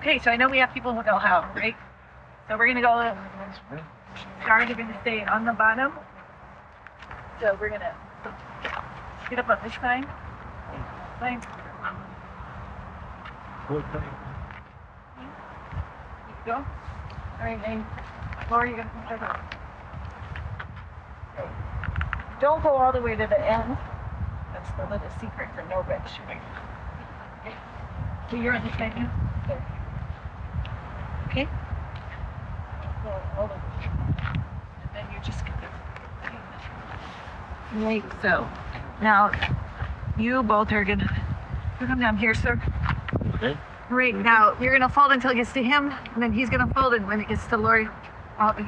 Okay, so I know we have people who know how, right? So we're gonna go. Guards are gonna stay on the bottom. So we're gonna get up on this side. Fine. Go. All right, and Laura, you're gonna come check out. Don't go all the way to the end. That's the little secret for no red shooting. Okay. So you're on the side now? There. Okay? Go all the way. And then you're just gonna. Right, so now you both are gonna come down here, sir. Okay. Right, now you're gonna fold until it gets to him, and then he's gonna fold, and when it gets to Lori, I'll be.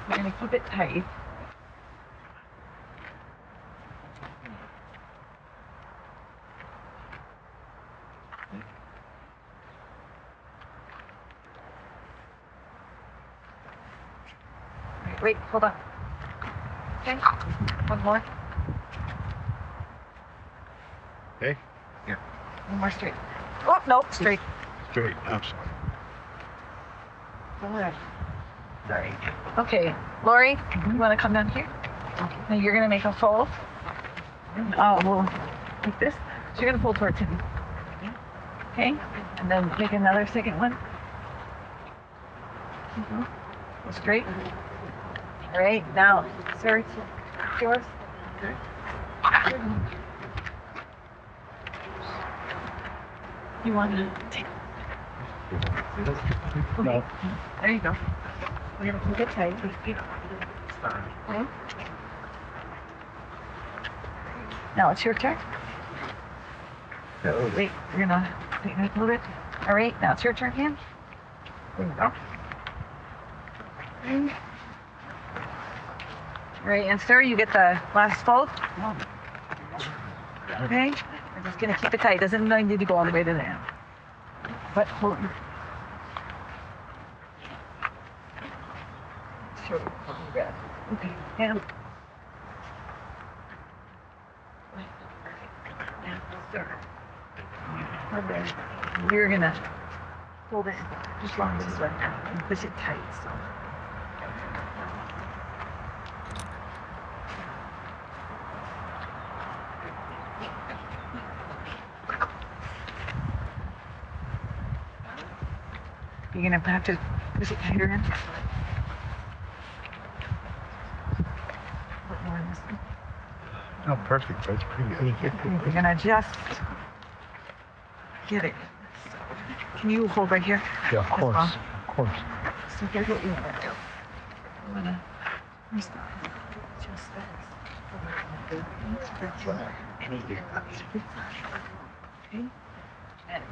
We're gonna keep it tight. Wait, hold on. Okay, one more. Okay. Yeah. One more straight. Oh, no, straight. Straight. I'm sorry. All right. Sorry. Okay, Lori, you want to come down here? Now you're going to make a fold. Well, like this. So you're going to fold towards him. Okay? And then make another second one. Go straight. All right, now, sir, it's yours. Okay. You want to take. No. There you go. We're gonna keep it tight. Okay. Now it's your turn. So wait, we're gonna take that a little bit. All right, now it's your turn again. There you go. All right, and sir, you get the last fold. Okay, we're just gonna keep it tight. Doesn't need to go all the way to the end. But hold on. Sure. Okay, and sir, you're gonna hold it just long as this way and push it tight. So. You're gonna have to push it tighter in. Oh, perfect. That's pretty good. You're gonna just get it. Can you hold right here? Yeah, of course. Of course. So here's what you want to do. You want to first just okay. And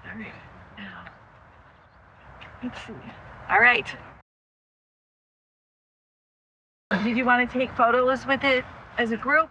all right. Now, let's see. All right. Did you want to take photos with it as a group?